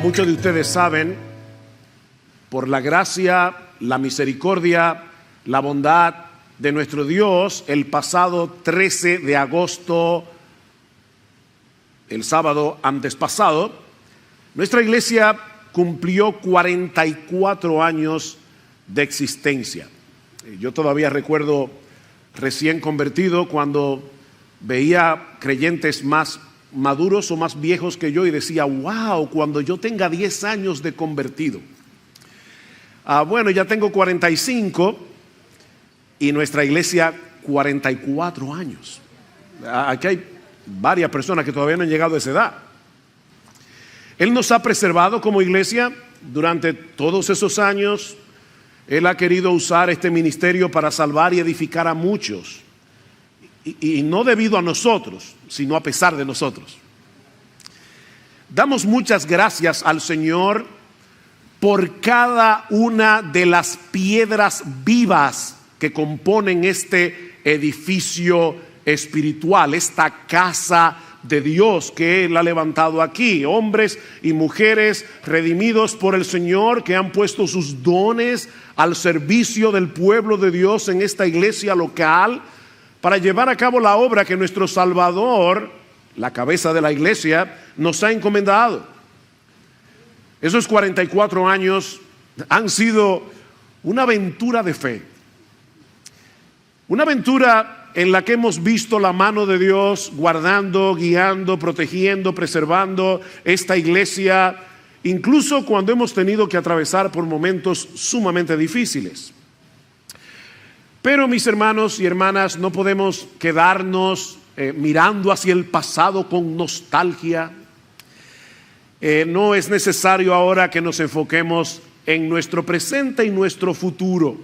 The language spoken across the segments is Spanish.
muchos de ustedes saben, por la gracia, la misericordia, la bondad de nuestro Dios, el pasado 13 de agosto, el sábado antes pasado, nuestra iglesia cumplió 44 años de existencia. Yo todavía recuerdo, recién convertido, cuando veía creyentes más maduros o más viejos que yo y decía, wow, cuando yo tenga 10 años de convertido. Bueno, ya tengo 45 y nuestra iglesia 44 años. Aquí hay varias personas que todavía no han llegado a esa edad. Él nos ha preservado como iglesia durante todos esos años. Él ha querido usar este ministerio para salvar y edificar a muchos. Y no debido a nosotros, sino a pesar de nosotros. Damos muchas gracias al Señor por cada una de las piedras vivas que componen este edificio espiritual, esta casa de Dios que Él ha levantado aquí. Hombres y mujeres redimidos por el Señor que han puesto sus dones al servicio del pueblo de Dios en esta iglesia local, para llevar a cabo la obra que nuestro Salvador, la cabeza de la iglesia, nos ha encomendado. Esos 44 años han sido una aventura de fe. Una aventura en la que hemos visto la mano de Dios guardando, guiando, protegiendo, preservando esta iglesia, incluso cuando hemos tenido que atravesar por momentos sumamente difíciles. Pero mis hermanos y hermanas, no podemos quedarnos mirando hacia el pasado con nostalgia. No es necesario ahora que nos enfoquemos en nuestro presente y nuestro futuro,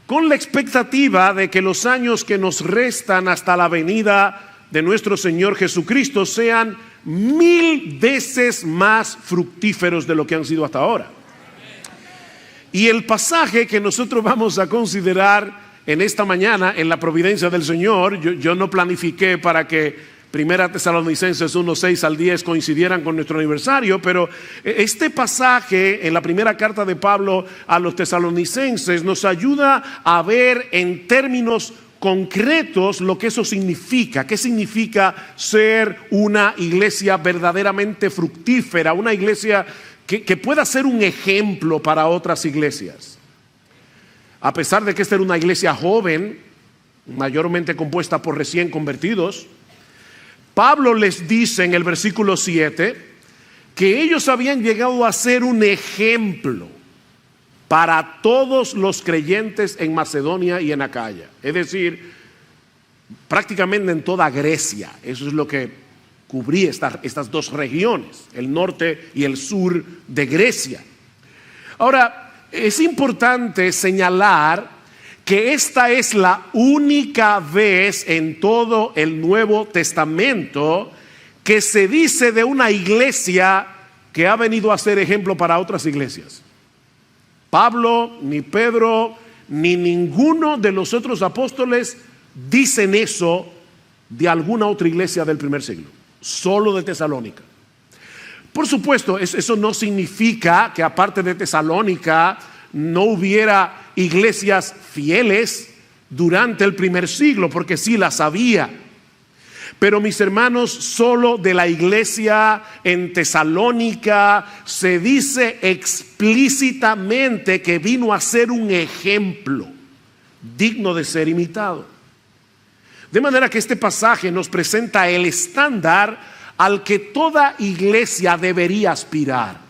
con la expectativa de que los años que nos restan hasta la venida de nuestro Señor Jesucristo sean 1000 veces más fructíferos de lo que han sido hasta ahora. Y el pasaje que nosotros vamos a considerar en esta mañana, en la providencia del Señor, yo no planifiqué para que Primera Tesalonicenses 1:6 al 10 coincidieran con nuestro aniversario, pero este pasaje en la primera carta de Pablo a los tesalonicenses nos ayuda a ver en términos concretos lo que eso significa. ¿Qué significa ser una iglesia verdaderamente fructífera? Una iglesia que pueda ser un ejemplo para otras iglesias. A pesar de que esta era una iglesia joven, mayormente compuesta por recién convertidos, Pablo les dice en el versículo 7 que ellos habían llegado a ser un ejemplo para todos los creyentes en Macedonia y en Acaya. Es decir, prácticamente en toda Grecia. Eso es lo que cubría estas dos regiones, el norte y el sur de Grecia. Ahora, es importante señalar que esta es la única vez en todo el Nuevo Testamento que se dice de una iglesia que ha venido a ser ejemplo para otras iglesias. Pablo, ni Pedro, ni ninguno de los otros apóstoles dicen eso de alguna otra iglesia del primer siglo, solo de Tesalónica. Por supuesto, eso no significa que aparte de Tesalónica no hubiera iglesias fieles durante el primer siglo, porque sí las había. Pero mis hermanos, solo de la iglesia en Tesalónica se dice explícitamente que vino a ser un ejemplo digno de ser imitado. De manera que este pasaje nos presenta el estándar al que toda iglesia debería aspirar.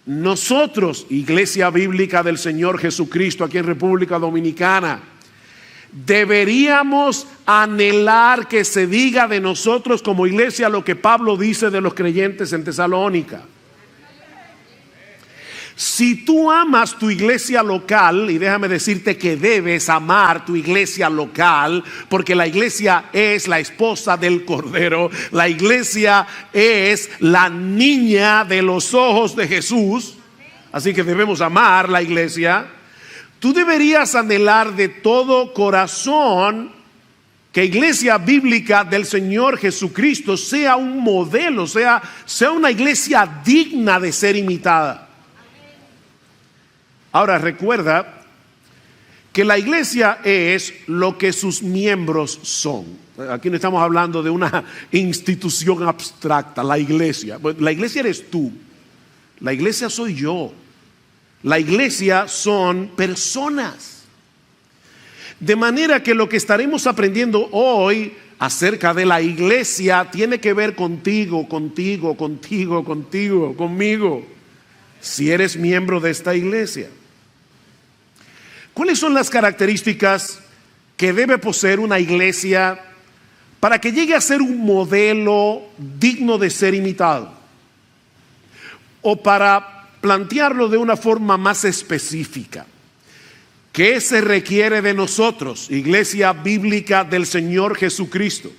Nosotros, Iglesia Bíblica del Señor Jesucristo, aquí en República Dominicana, deberíamos anhelar que se diga de nosotros como iglesia lo que Pablo dice de los creyentes en Tesalónica. Si tú amas tu iglesia local, y déjame decirte que debes amar tu iglesia local, porque la iglesia es la esposa del Cordero, la iglesia es la niña de los ojos de Jesús, así que debemos amar la iglesia. Tú deberías anhelar de todo corazón que Iglesia Bíblica del Señor Jesucristo sea un modelo, sea una iglesia digna de ser imitada. Ahora recuerda que la iglesia es lo que sus miembros son. Aquí no estamos hablando de una institución abstracta, la iglesia. La iglesia eres tú, la iglesia soy yo, la iglesia son personas. De manera que lo que estaremos aprendiendo hoy acerca de la iglesia tiene que ver contigo, conmigo, si eres miembro de esta iglesia. ¿Cuáles son las características que debe poseer una iglesia para que llegue a ser un modelo digno de ser imitado? O para plantearlo de una forma más específica, ¿qué se requiere de nosotros, Iglesia Bíblica del Señor Jesucristo?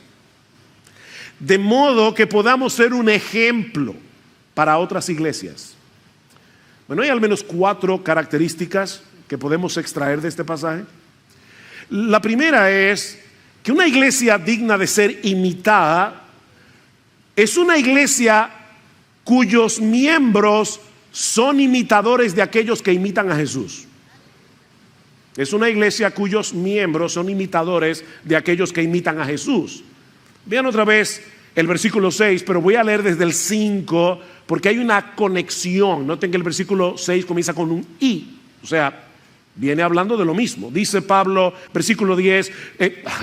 De modo que podamos ser un ejemplo para otras iglesias. Bueno, hay al menos 4 características que podemos extraer de este pasaje. La primera es que una iglesia digna de ser imitada es una iglesia cuyos miembros son imitadores de aquellos que imitan a Jesús. Es una iglesia cuyos miembros son imitadores de aquellos que imitan a Jesús. Vean otra vez el versículo 6, pero voy a leer desde el 5 porque hay una conexión. Noten que el versículo 6 comienza con un y, o sea, viene hablando de lo mismo. Dice Pablo, versículo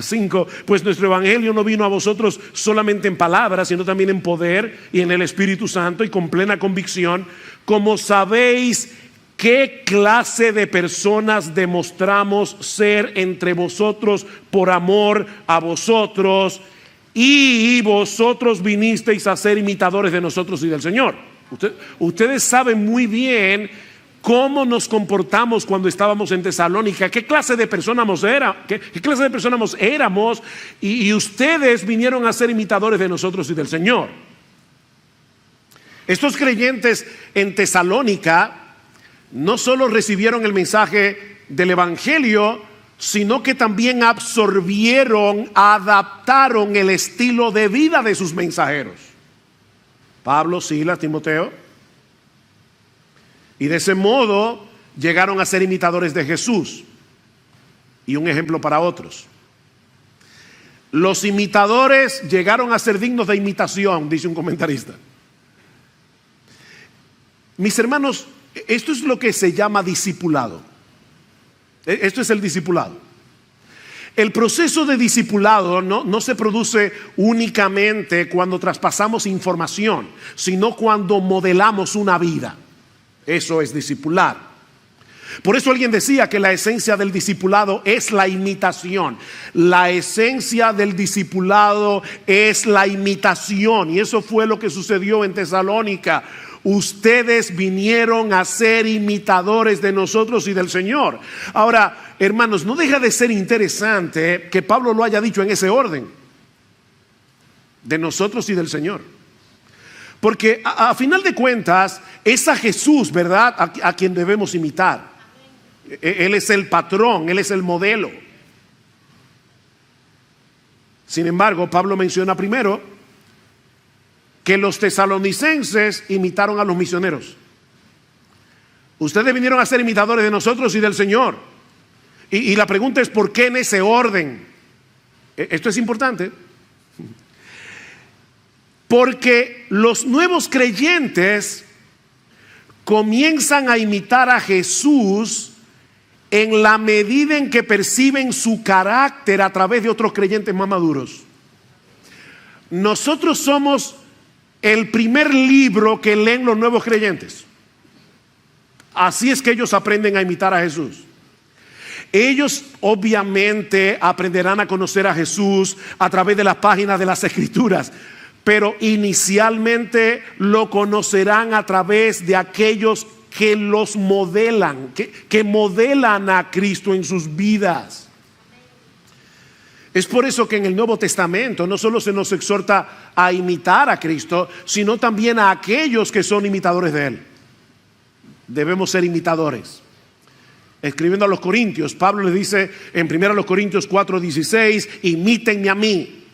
5, pues nuestro evangelio no vino a vosotros solamente en palabras, sino también en poder y en el Espíritu Santo y con plena convicción, como sabéis qué clase de personas demostramos ser entre vosotros por amor a vosotros, y vosotros vinisteis a ser imitadores de nosotros y del Señor. Ustedes saben muy bien cómo nos comportamos cuando estábamos en Tesalónica, qué clase de personas éramos, y ustedes vinieron a ser imitadores de nosotros y del Señor. Estos creyentes en Tesalónica no solo recibieron el mensaje del evangelio, sino que también absorbieron, adaptaron el estilo de vida de sus mensajeros. Pablo, Silas, Timoteo. Y de ese modo llegaron a ser imitadores de Jesús y un ejemplo para otros. Los imitadores llegaron a ser dignos de imitación, dice un comentarista. Mis hermanos, esto es lo que se llama discipulado. Esto es el discipulado. El proceso de discipulado no se produce únicamente cuando traspasamos información, sino cuando modelamos una vida. Eso es discipular. Por eso alguien decía que la esencia del discipulado es la imitación. La esencia del discipulado es la imitación. Y eso fue lo que sucedió en Tesalónica. Ustedes vinieron a ser imitadores de nosotros y del Señor. Ahora, hermanos, no deja de ser interesante que Pablo lo haya dicho en ese orden: de nosotros y del Señor. Porque a final de cuentas es a Jesús, ¿verdad?, a quien debemos imitar. Él es el patrón, Él es el modelo. Sin embargo, Pablo menciona primero que los tesalonicenses imitaron a los misioneros. Ustedes vinieron a ser imitadores de nosotros y del Señor. Y la pregunta es: ¿por qué en ese orden? Esto es importante. Porque los nuevos creyentes comienzan a imitar a Jesús en la medida en que perciben su carácter a través de otros creyentes más maduros. Nosotros somos el primer libro que leen los nuevos creyentes. Así es que ellos aprenden a imitar a Jesús. Ellos obviamente aprenderán a conocer a Jesús a través de las páginas de las Escrituras, pero inicialmente lo conocerán a través de aquellos que los modelan, que modelan a Cristo en sus vidas. Es por eso que en el Nuevo Testamento no solo se nos exhorta a imitar a Cristo, sino también a aquellos que son imitadores de Él. Debemos ser imitadores. escribiendo a los Corintios, Pablo les dice en 1 Corintios 4:16, imítenme a mí.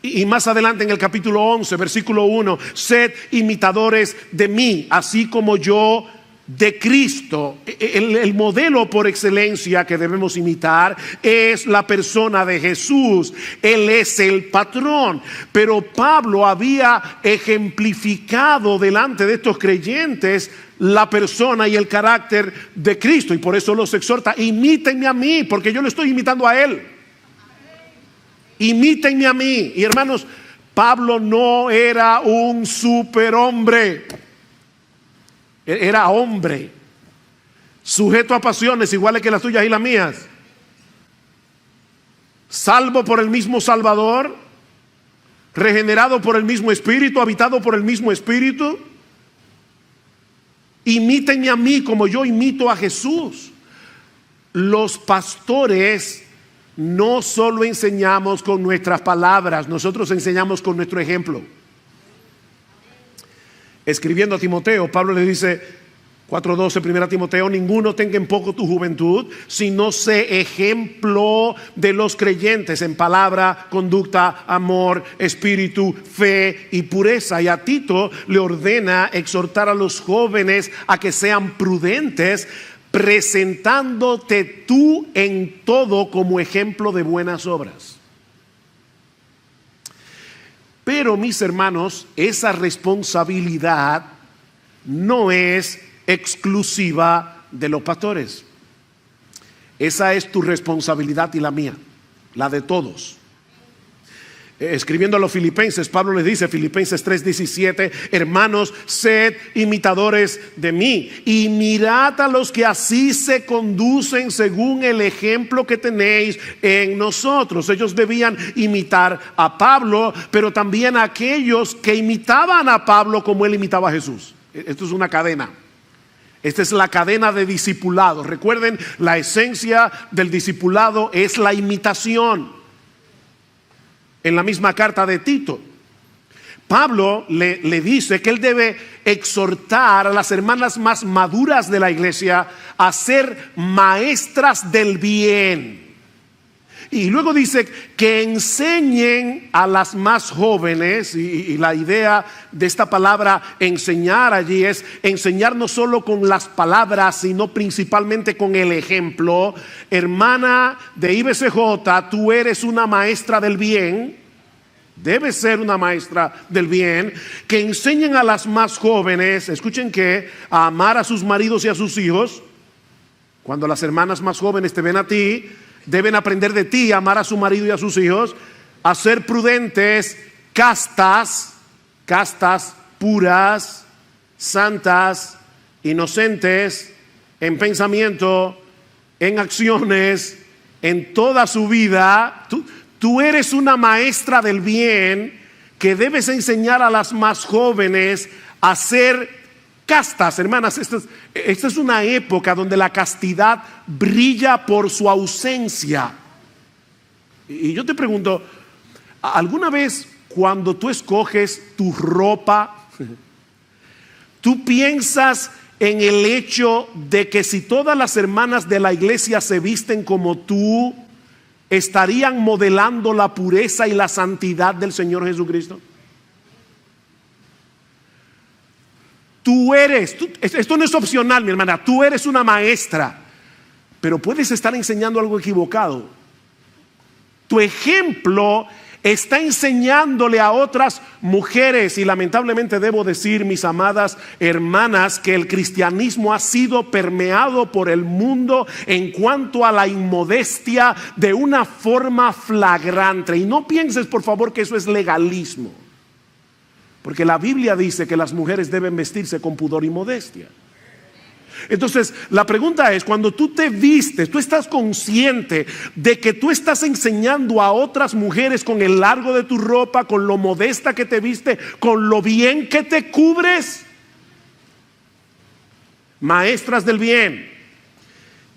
Y más adelante en el capítulo 11, versículo 1, sed imitadores de mí, así como yo de Cristo. El modelo por excelencia que debemos imitar es la persona de Jesús. Él es el patrón. Pero Pablo había ejemplificado delante de estos creyentes la persona y el carácter de Cristo, y por eso los exhorta: imítenme a mí, porque yo le estoy imitando a Él. Imítenme a mí. Y hermanos, Pablo no era un superhombre. Era hombre, sujeto a pasiones iguales que las tuyas y las mías, salvo por el mismo Salvador, regenerado por el mismo Espíritu, habitado por el mismo Espíritu. Imítenme a mí como yo imito a Jesús. Los pastores no solo enseñamos con nuestras palabras, nosotros enseñamos con nuestro ejemplo. Escribiendo a Timoteo, Pablo le dice, 4:12, 1 Timoteo: ninguno tenga en poco tu juventud, sino sé ejemplo de los creyentes en palabra, conducta, amor, espíritu, fe y pureza. Y a Tito le ordena exhortar a los jóvenes a que sean prudentes, presentándote tú en todo como ejemplo de buenas obras. Pero, mis hermanos, esa responsabilidad no es exclusiva de los pastores. Esa es tu responsabilidad y la mía, la de todos. Escribiendo a los filipenses, Pablo les dice, Filipenses 3:17: hermanos, sed imitadores de mí y mirad a los que así se conducen según el ejemplo que tenéis en nosotros. Ellos debían imitar a Pablo, pero también a aquellos que imitaban a Pablo como él imitaba a Jesús. Esto es una cadena. Esta es la cadena de discipulado. Recuerden, la esencia del discipulado es la imitación. En la misma carta de Tito, Pablo le dice que él debe exhortar a las hermanas más maduras de la iglesia a ser maestras del bien. Y luego dice que enseñen a las más jóvenes, y la idea de esta palabra enseñar allí es enseñar no solo con las palabras, sino principalmente con el ejemplo. Hermana de IBCJ, tú eres una maestra del bien, debes ser una maestra del bien. Que enseñen a las más jóvenes, escuchen, que a amar a sus maridos y a sus hijos. Cuando las hermanas más jóvenes te ven a ti, deben aprender de ti a amar a su marido y a sus hijos, a ser prudentes, castas, puras, santas, inocentes, en pensamiento, en acciones, en toda su vida. Tú eres una maestra del bien que debes enseñar a las más jóvenes a ser castas. Hermanas, esta es una época donde la castidad brilla por su ausencia. Y yo te pregunto, ¿alguna vez cuando tú escoges tu ropa, tú piensas en el hecho de que si todas las hermanas de la iglesia se visten como tú, estarían modelando la pureza y la santidad del Señor Jesucristo? Esto no es opcional, mi hermana, tú eres una maestra, pero puedes estar enseñando algo equivocado. Tu ejemplo está enseñándole a otras mujeres, y lamentablemente debo decir, mis amadas hermanas, que el cristianismo ha sido permeado por el mundo en cuanto a la inmodestia de una forma flagrante. Y no pienses, por favor, que eso es legalismo, porque la Biblia dice que las mujeres deben vestirse con pudor y modestia. Entonces, la pregunta es, cuando tú te vistes, tú estás consciente de que tú estás enseñando a otras mujeres con el largo de tu ropa, con lo modesta que te viste, con lo bien que te cubres. Maestras del bien,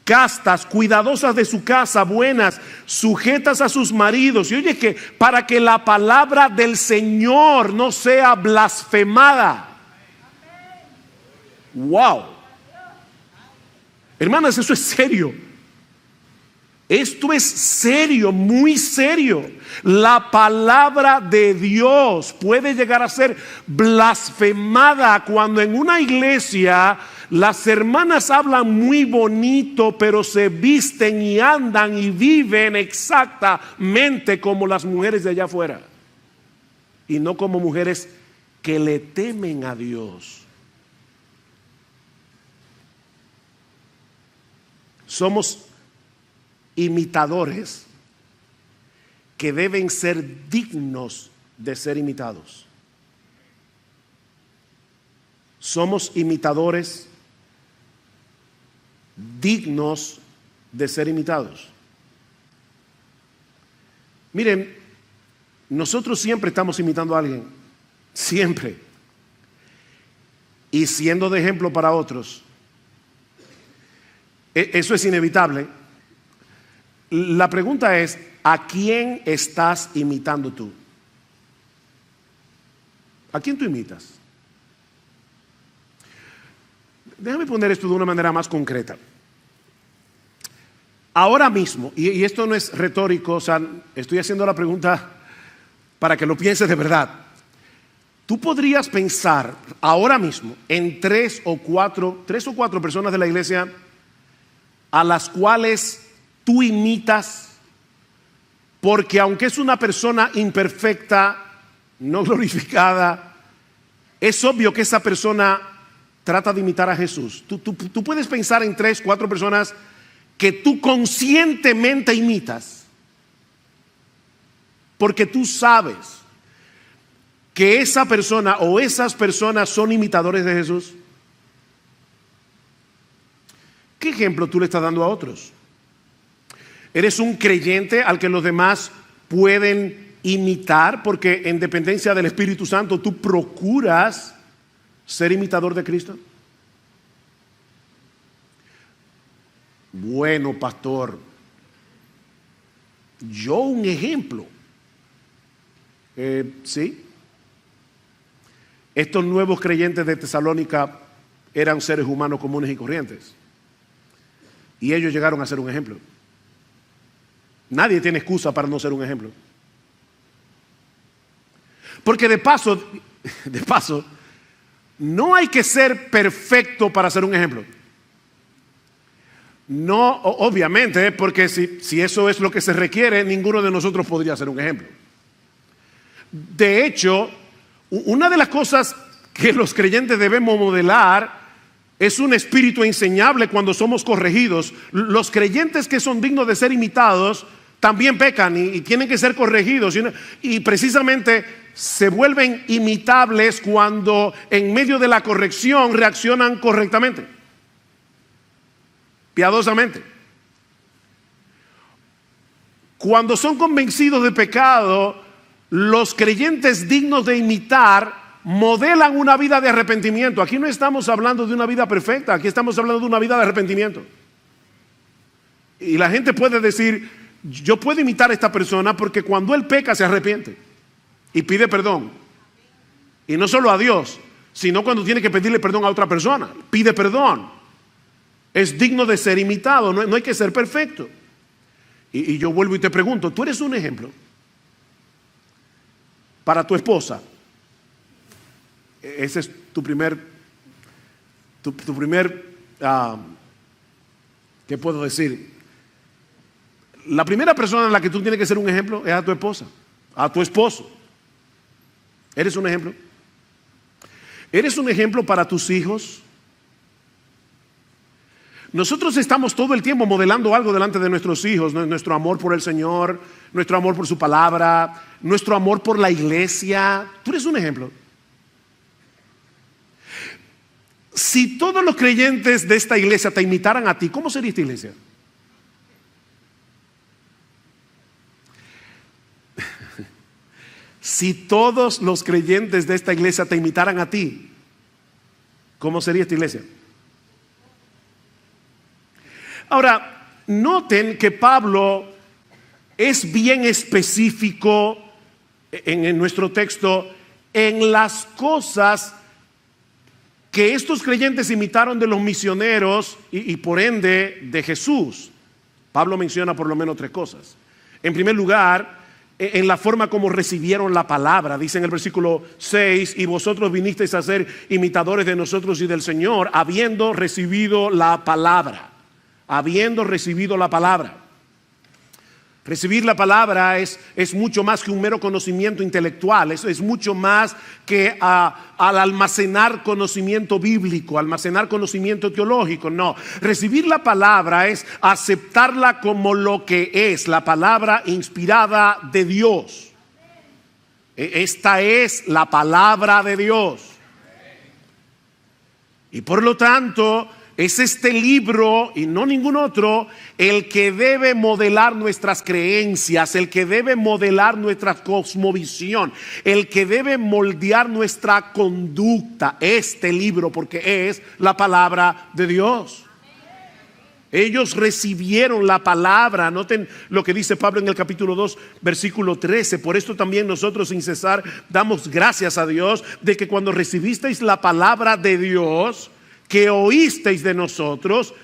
castas, cuidadosas de su casa, buenas, sujetas a sus maridos. Y oye, que para que la palabra del Señor no sea blasfemada. Wow. Hermanas, eso es serio. Esto es serio, muy serio. La palabra de Dios puede llegar a ser blasfemada cuando en una iglesia las hermanas hablan muy bonito, pero se visten y andan y viven exactamente como las mujeres de allá afuera. Y no como mujeres que le temen a Dios. Somos imitadores que deben ser dignos de ser imitados. Somos imitadores dignos de ser imitados. Miren, nosotros siempre estamos imitando a alguien, siempre, y siendo de ejemplo para otros. Eso es inevitable. La pregunta es, ¿a quién estás imitando tú? ¿A quién tú imitas? Déjame poner esto de una manera más concreta. Ahora mismo, y esto no es retórico, o sea, estoy haciendo la pregunta para que lo pienses de verdad. Tú podrías pensar ahora mismo en tres o cuatro personas de la iglesia a las cuales tú imitas, porque aunque es una persona imperfecta, no glorificada, es obvio que esa persona trata de imitar a Jesús. Tú puedes pensar en 3, 4 personas que tú conscientemente imitas, porque tú sabes que esa persona o esas personas son imitadores de Jesús. ¿Qué ejemplo tú le estás dando a otros? ¿Eres un creyente al que los demás pueden imitar? Porque en dependencia del Espíritu Santo tú procuras ser imitador de Cristo. Bueno, pastor, yo un ejemplo. Sí. Estos nuevos creyentes de Tesalónica eran seres humanos comunes y corrientes. Y ellos llegaron a ser un ejemplo. Nadie tiene excusa para no ser un ejemplo. Porque de paso, no hay que ser perfecto para ser un ejemplo. No, obviamente, porque si eso es lo que se requiere, ninguno de nosotros podría ser un ejemplo. De hecho, una de las cosas que los creyentes debemos modelar es un espíritu enseñable cuando somos corregidos. Los creyentes que son dignos de ser imitados también pecan y tienen que ser corregidos. Y precisamente se vuelven imitables cuando en medio de la corrección reaccionan correctamente, piadosamente. Cuando son convencidos de pecado, los creyentes dignos de imitar modelan una vida de arrepentimiento. Aquí no estamos hablando de una vida perfecta, aquí estamos hablando de una vida de arrepentimiento. Y la gente puede decir, yo puedo imitar a esta persona porque cuando él peca se arrepiente y pide perdón. Y no solo a Dios, sino cuando tiene que pedirle perdón a otra persona, pide perdón. Es digno de ser imitado, no hay que ser perfecto. Y yo vuelvo y te pregunto, ¿tú eres un ejemplo para tu esposa? Ese es tu primer, ¿qué puedo decir? La primera persona en la que tú tienes que ser un ejemplo es a tu esposa, a tu esposo. ¿Eres un ejemplo? ¿Eres un ejemplo para tus hijos? Nosotros estamos todo el tiempo modelando algo delante de nuestros hijos, nuestro amor por el Señor, nuestro amor por su palabra, nuestro amor por la iglesia. Tú eres un ejemplo. Si todos los creyentes de esta iglesia te imitaran a ti, ¿cómo sería esta iglesia? Si todos los creyentes de esta iglesia te imitaran a ti, ¿cómo sería esta iglesia? Ahora, noten que Pablo es bien específico en nuestro texto en las cosas que estos creyentes imitaron de los misioneros y por ende de Jesús. Pablo menciona por lo menos 3 cosas. En primer lugar, en la forma como recibieron la palabra. Dice en el versículo 6: y vosotros vinisteis a ser imitadores de nosotros y del Señor, habiendo recibido la palabra. Habiendo recibido la palabra. Recibir la palabra es mucho más que un mero conocimiento intelectual. Es mucho más que al almacenar conocimiento bíblico, almacenar conocimiento teológico. No, recibir la palabra es aceptarla como lo que es, la palabra inspirada de Dios. Esta es la palabra de Dios. Y por lo tanto, es este libro y no ningún otro el que debe modelar nuestras creencias, el que debe modelar nuestra cosmovisión, el que debe moldear nuestra conducta. Este libro, porque es la palabra de Dios. Ellos recibieron la palabra. Noten lo que dice Pablo en el capítulo 2, versículo 13. Por esto también nosotros sin cesar damos gracias a Dios de que cuando recibisteis la palabra de Dios que oísteis de nosotros,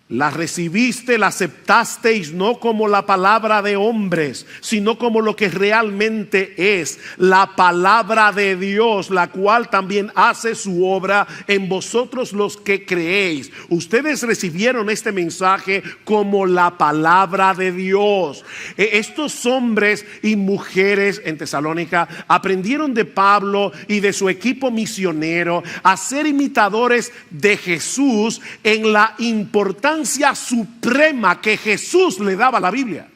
la recibiste, la aceptasteis no como la palabra de hombres, sino como lo que realmente es, la palabra de Dios, la cual también hace su obra en vosotros los que creéis. Ustedes recibieron este mensaje como la palabra de Dios. Estos hombres y mujeres en Tesalónica aprendieron de Pablo y de su equipo misionero a ser imitadores de Jesús en la importancia suprema que Jesús le daba a la Biblia.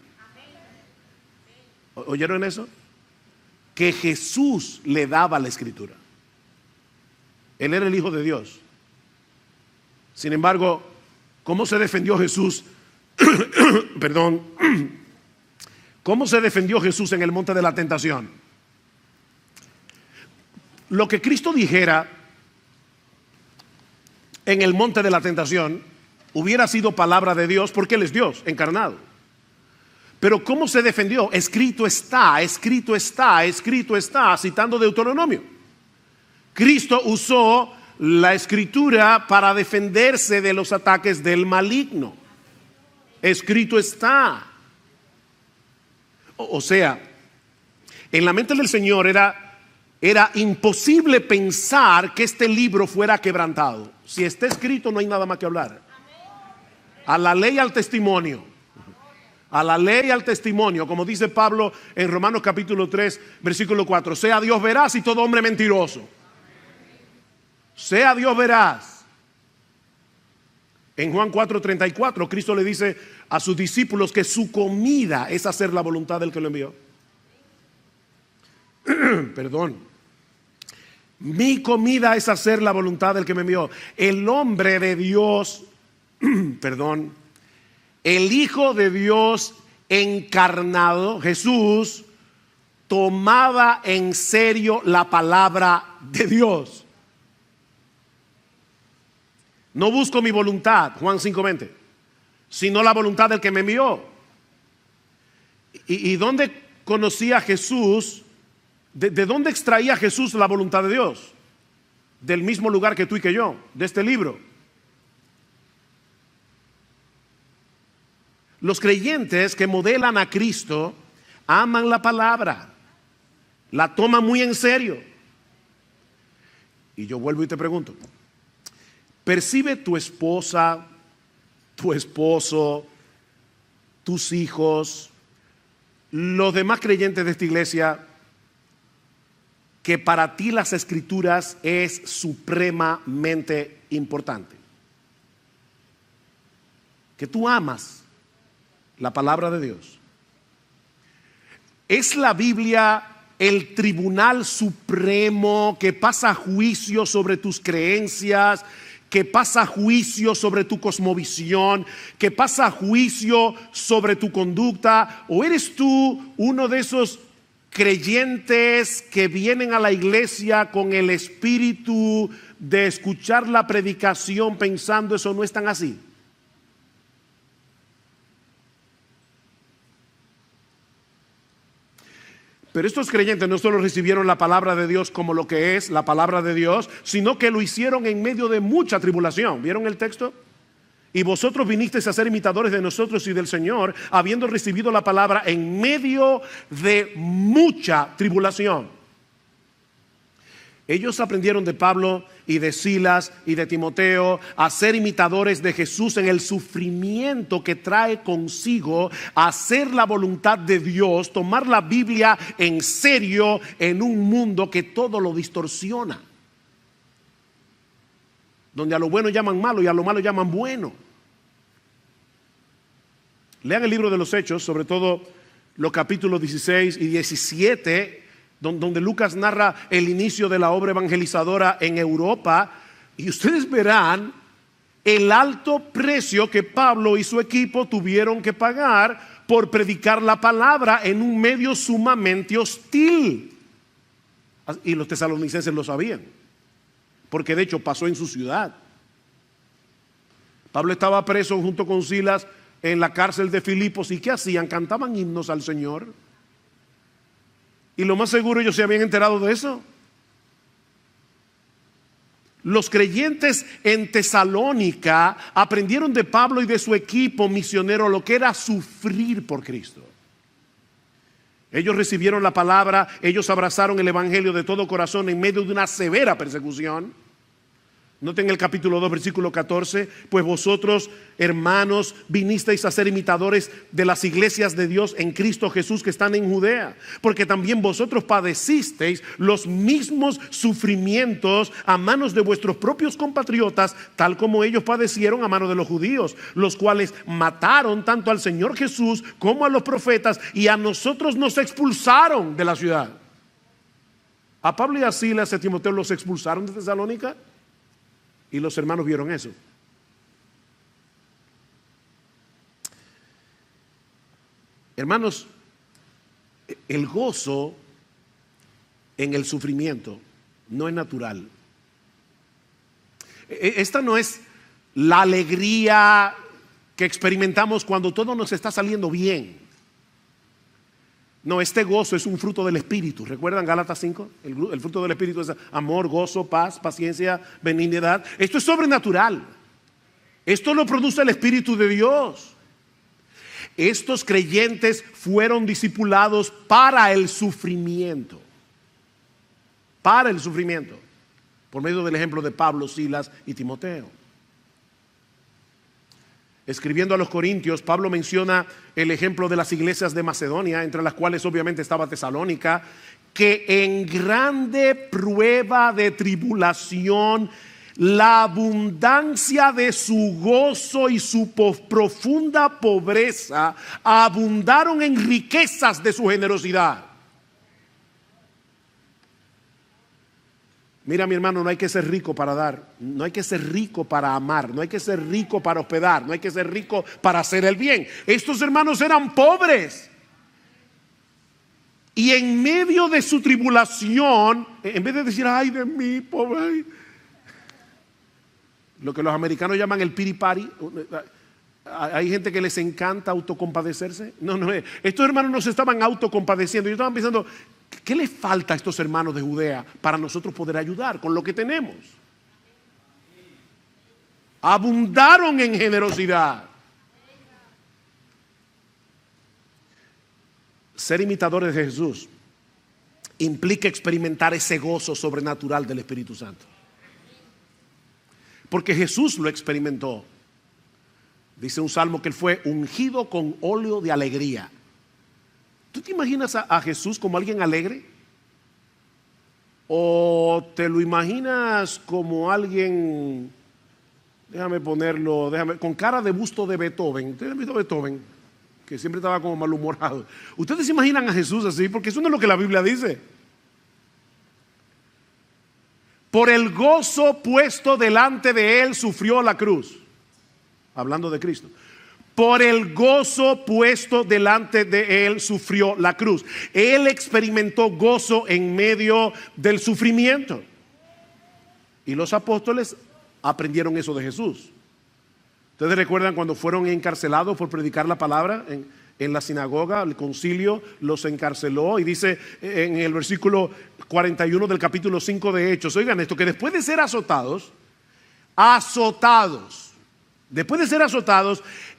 ¿Oyeron eso? Que Jesús le daba la Escritura. Él era el Hijo de Dios. Sin embargo, ¿cómo se defendió Jesús? Perdón. ¿Cómo se defendió Jesús en el monte de la tentación? Lo que Cristo dijera en el monte de la tentación hubiera sido palabra de Dios, porque Él es Dios encarnado. Pero ¿cómo se defendió? Escrito está, escrito está, escrito está, citando Deuteronomio. Cristo usó la Escritura para defenderse de los ataques del maligno. Escrito está. O sea, en la mente del Señor era imposible pensar que este libro fuera quebrantado. Si está escrito, no hay nada más que hablar. A la ley, al testimonio. A la ley, al testimonio. Como dice Pablo en Romanos capítulo 3, versículo 4. Sea Dios veraz y todo hombre mentiroso. Sea Dios veraz. En Juan 4:34, Cristo le dice a sus discípulos que su comida es hacer la voluntad del que lo envió. Perdón. Mi comida es hacer la voluntad del que me envió. El hombre de Dios, perdón, el Hijo de Dios encarnado, Jesús, tomaba en serio la palabra de Dios. No busco mi voluntad, Juan 5:20, sino la voluntad del que me envió. ¿Y dónde conocía Jesús? ¿De dónde extraía Jesús la voluntad de Dios? Del mismo lugar que tú y que yo, de este libro. Los creyentes que modelan a Cristo aman la palabra, la toman muy en serio. Y yo vuelvo y te pregunto, ¿percibe tu esposa, tu esposo, tus hijos, los demás creyentes de esta iglesia, que para ti las Escrituras es supremamente importante? Que tú amas la palabra de Dios. ¿Es la Biblia el tribunal supremo que pasa juicio sobre tus creencias, que pasa juicio sobre tu cosmovisión, que pasa juicio sobre tu conducta? ¿O eres tú uno de esos creyentes que vienen a la iglesia con el espíritu de escuchar la predicación pensando eso no es tan así? Pero estos creyentes no solo recibieron la palabra de Dios como lo que es la palabra de Dios, sino que lo hicieron en medio de mucha tribulación. ¿Vieron el texto? Y vosotros vinisteis a ser imitadores de nosotros y del Señor, habiendo recibido la palabra en medio de mucha tribulación. Ellos aprendieron de Pablo y de Silas y de Timoteo a ser imitadores de Jesús en el sufrimiento que trae consigo hacer la voluntad de Dios, tomar la Biblia en serio en un mundo que todo lo distorsiona. Donde a lo bueno llaman malo y a lo malo llaman bueno. Lean el libro de los Hechos, sobre todo los capítulos 16 y 17, donde Lucas narra el inicio de la obra evangelizadora en Europa, y ustedes verán el alto precio que Pablo y su equipo tuvieron que pagar por predicar la palabra en un medio sumamente hostil. Y los tesalonicenses lo sabían, porque de hecho pasó en su ciudad. Pablo estaba preso junto con Silas en la cárcel de Filipos, ¿y qué hacían? Cantaban himnos al Señor. Y lo más seguro ellos se habían enterado de eso. Los creyentes en Tesalónica aprendieron de Pablo y de su equipo misionero lo que era sufrir por Cristo. Ellos recibieron la palabra, ellos abrazaron el evangelio de todo corazón en medio de una severa persecución. Noten el capítulo 2, versículo 14. Pues vosotros, hermanos, vinisteis a ser imitadores de las iglesias de Dios en Cristo Jesús que están en Judea, porque también vosotros padecisteis los mismos sufrimientos a manos de vuestros propios compatriotas, tal como ellos padecieron a manos de los judíos, los cuales mataron tanto al Señor Jesús como a los profetas, y a nosotros nos expulsaron de la ciudad. A Pablo y a Silas y a Timoteo los expulsaron de Tesalónica. Y los hermanos vieron eso. Hermanos, el gozo en el sufrimiento no es natural. Esta no es la alegría que experimentamos cuando todo nos está saliendo bien. No, este gozo es un fruto del Espíritu. ¿Recuerdan Gálatas 5? El fruto del Espíritu es amor, gozo, paz, paciencia, benignidad. Esto es sobrenatural. Esto lo produce el Espíritu de Dios. Estos creyentes fueron discipulados para el sufrimiento. Para el sufrimiento. Por medio del ejemplo de Pablo, Silas y Timoteo. Escribiendo a los Corintios, Pablo menciona el ejemplo de las iglesias de Macedonia, entre las cuales obviamente estaba Tesalónica, que en grande prueba de tribulación, la abundancia de su gozo y su profunda pobreza abundaron en riquezas de su generosidad. Mira, mi hermano, no hay que ser rico para dar, no hay que ser rico para amar, no hay que ser rico para hospedar, no hay que ser rico para hacer el bien. Estos hermanos eran pobres. Y en medio de su tribulación, en vez de decir, ay de mí, pobre, lo que los americanos llaman el pity party, hay gente que les encanta autocompadecerse. No, estos hermanos no se estaban autocompadeciendo, ellos estaban pensando, ¿qué les falta a estos hermanos de Judea para nosotros poder ayudar con lo que tenemos? Abundaron en generosidad. Ser imitadores de Jesús implica experimentar ese gozo sobrenatural del Espíritu Santo. Porque Jesús lo experimentó. Dice un salmo que él fue ungido con óleo de alegría. ¿Tú te imaginas a Jesús como alguien alegre? ¿O te lo imaginas como alguien, con cara de busto de Beethoven? ¿Ustedes han visto a Beethoven? Que siempre estaba como malhumorado. ¿Ustedes se imaginan a Jesús así? Porque eso no es lo que la Biblia dice. Por el gozo puesto delante de él sufrió la cruz. Hablando de Cristo. Por el gozo puesto delante de él sufrió la cruz. Él experimentó gozo en medio del sufrimiento. Y los apóstoles aprendieron eso de Jesús. ¿Ustedes recuerdan cuando fueron encarcelados por predicar la palabra en la sinagoga, el concilio los encarceló, y dice en el versículo 41 del capítulo 5 de Hechos, oigan esto, que después de ser azotados,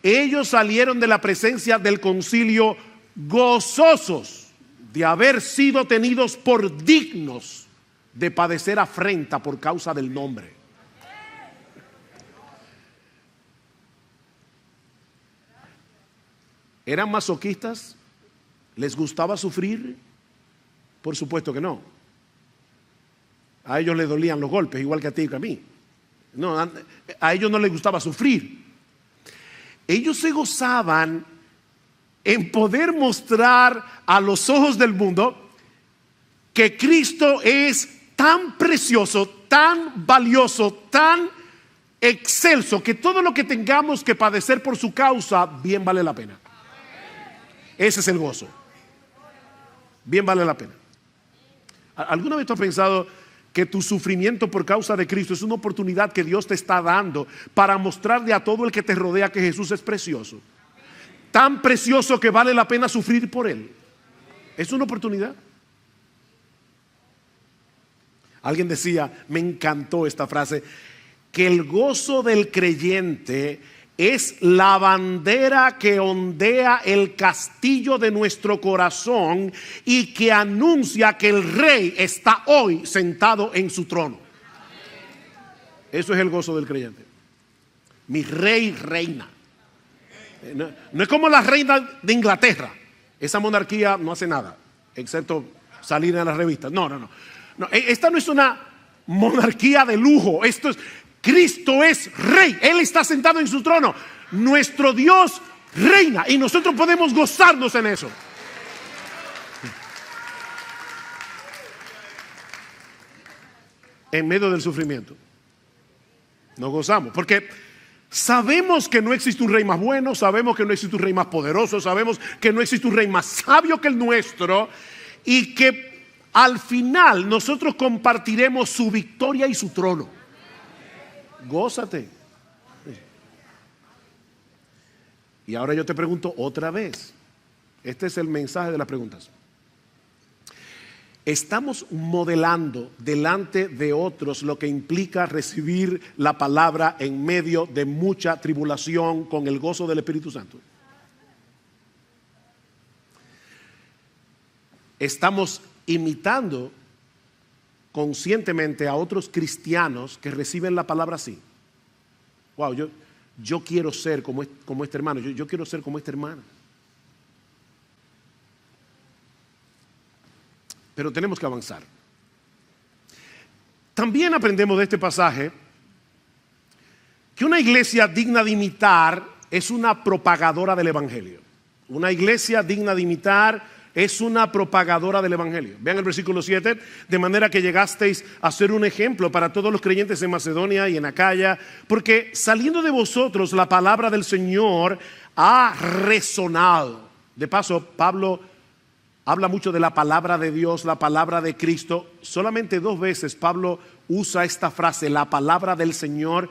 ellos salieron de la presencia del concilio gozosos de haber sido tenidos por dignos de padecer afrenta por causa del nombre. ¿Eran masoquistas? ¿Les gustaba sufrir? Por supuesto que no. A ellos les dolían los golpes, igual que a ti y que a mí. No, a ellos no les gustaba sufrir. Ellos se gozaban en poder mostrar a los ojos del mundo que Cristo es tan precioso, tan valioso, tan excelso, que todo lo que tengamos que padecer por su causa, bien vale la pena. Ese es el gozo. Bien vale la pena. ¿Alguna vez tú has pensado que tu sufrimiento por causa de Cristo es una oportunidad que Dios te está dando para mostrarle a todo el que te rodea que Jesús es precioso? Tan precioso que vale la pena sufrir por Él. Es una oportunidad. Alguien decía, me encantó esta frase, que el gozo del creyente es la bandera que ondea el castillo de nuestro corazón y que anuncia que el Rey está hoy sentado en su trono. Eso es el gozo del creyente. Mi Rey reina. No es como la reina de Inglaterra. Esa monarquía no hace nada, excepto salir en las revistas. No. Esta no es una monarquía de lujo. Esto es... Cristo es Rey, Él está sentado en su trono. Nuestro Dios reina y nosotros podemos gozarnos en eso. En medio del sufrimiento nos gozamos, porque sabemos que no existe un rey más bueno, sabemos que no existe un rey más poderoso, sabemos que no existe un rey más sabio que el nuestro, y que al final nosotros compartiremos su victoria y su trono. Gózate. Y ahora yo te pregunto otra vez. Este es el mensaje de las preguntas. ¿Estamos modelando delante de otros lo que implica recibir la palabra en medio de mucha tribulación con el gozo del Espíritu Santo? ¿Estamos imitando conscientemente a otros cristianos que reciben la palabra así? Wow, yo quiero ser como este hermano, yo quiero ser como esta hermana. Pero tenemos que avanzar. También aprendemos de este pasaje que una iglesia digna de imitar es una propagadora del evangelio. Una iglesia digna de imitar es una propagadora del evangelio. Vean el versículo 7, de manera que llegasteis a ser un ejemplo para todos los creyentes en Macedonia y en Acaya, porque saliendo de vosotros la palabra del Señor ha resonado. De paso, Pablo habla mucho de la palabra de Dios, la palabra de Cristo. Solamente 2 veces Pablo usa esta frase, la palabra del Señor,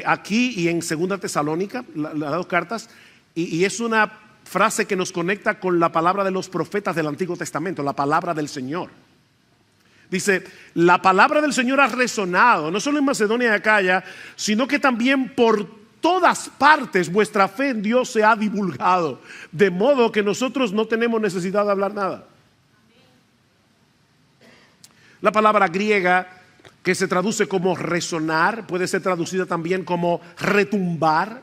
aquí y en 2 Tesalónica, las 2 cartas, y es una frase que nos conecta con la palabra de los profetas del Antiguo Testamento, la palabra del Señor. Dice, la palabra del Señor ha resonado, no solo en Macedonia y Acaya, sino que también por todas partes vuestra fe en Dios se ha divulgado, de modo que nosotros no tenemos necesidad de hablar nada. La palabra griega que se traduce como resonar puede ser traducida también como retumbar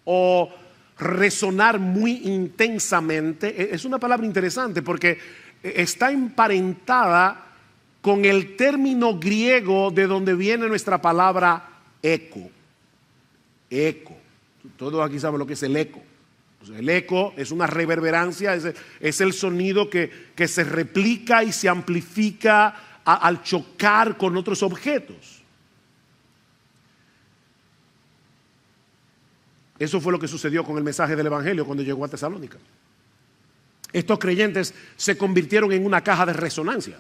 o resonar muy intensamente. Es una palabra interesante porque está emparentada con el término griego de donde viene nuestra palabra eco. Eco. Todos aquí saben lo que es el eco. El eco es una reverberancia, es el sonido que se replica y se amplifica al chocar con otros objetos. Eso fue lo que sucedió con el mensaje del evangelio cuando llegó a Tesalónica. Estos creyentes se convirtieron en una caja de resonancia.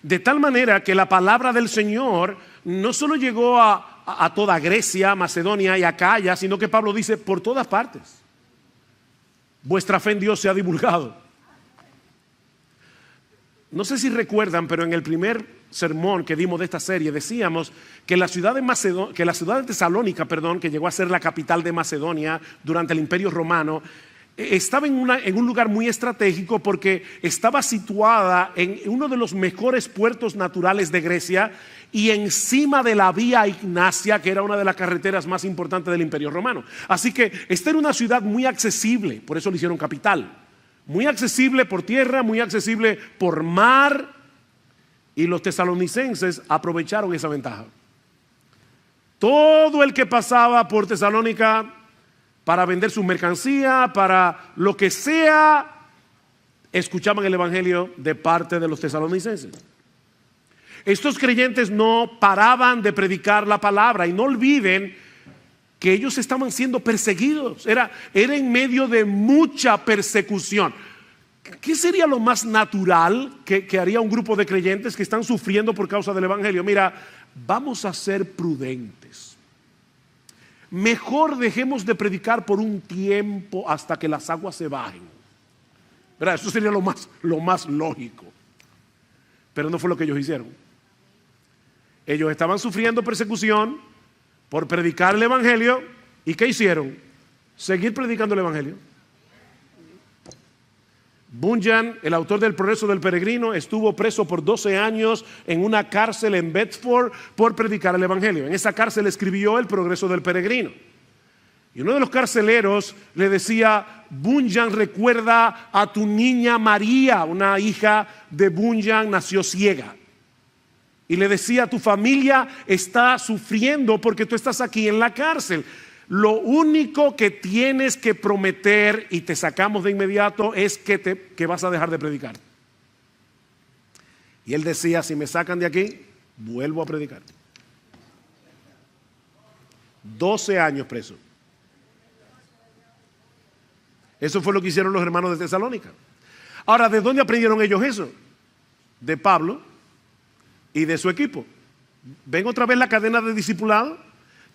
De tal manera que la palabra del Señor no solo llegó a toda Grecia, Macedonia y Acaya, sino que Pablo dice por todas partes. vuestra fe en Dios se ha divulgado. No sé si recuerdan, pero en el primer sermón que dimos de esta serie decíamos que la ciudad de Tesalónica, que llegó a ser la capital de Macedonia durante el Imperio Romano, estaba en un lugar muy estratégico porque estaba situada en uno de los mejores puertos naturales de Grecia y encima de la Vía Ignacia, que era una de las carreteras más importantes del Imperio Romano. Así que esta era una ciudad muy accesible, por eso le hicieron capital. Muy accesible por tierra, muy accesible por mar, y los tesalonicenses aprovecharon esa ventaja. Todo el que pasaba por Tesalónica para vender su mercancía, para lo que sea, escuchaban el evangelio de parte de los tesalonicenses. Estos creyentes no paraban de predicar la palabra, y no olviden que ellos estaban siendo perseguidos. Era en medio de mucha persecución. ¿Qué sería lo más natural que haría un grupo de creyentes que están sufriendo por causa del evangelio? Mira, vamos a ser prudentes. Mejor dejemos de predicar por un tiempo hasta que las aguas se bajen. ¿Verdad? Eso sería lo más lógico. Pero no fue lo que ellos hicieron. Ellos estaban sufriendo persecución por predicar el evangelio. ¿Y qué hicieron? Seguir predicando el evangelio. Bunyan, el autor del Progreso del Peregrino, estuvo preso por 12 años en una cárcel en Bedford por predicar el evangelio. En esa cárcel escribió el Progreso del Peregrino. Y uno de los carceleros le decía: Bunyan, recuerda a tu niña María, una hija de Bunyan, nació ciega. Y le decía: tu familia está sufriendo porque tú estás aquí en la cárcel. Lo único que tienes que prometer, y te sacamos de inmediato, es que vas a dejar de predicar. Y él decía: si me sacan de aquí, vuelvo a predicar. 12 años preso. Eso fue lo que hicieron los hermanos de Tesalónica. Ahora, ¿de dónde aprendieron ellos eso? De Pablo y de su equipo. ¿Ven otra vez la cadena de discipulado?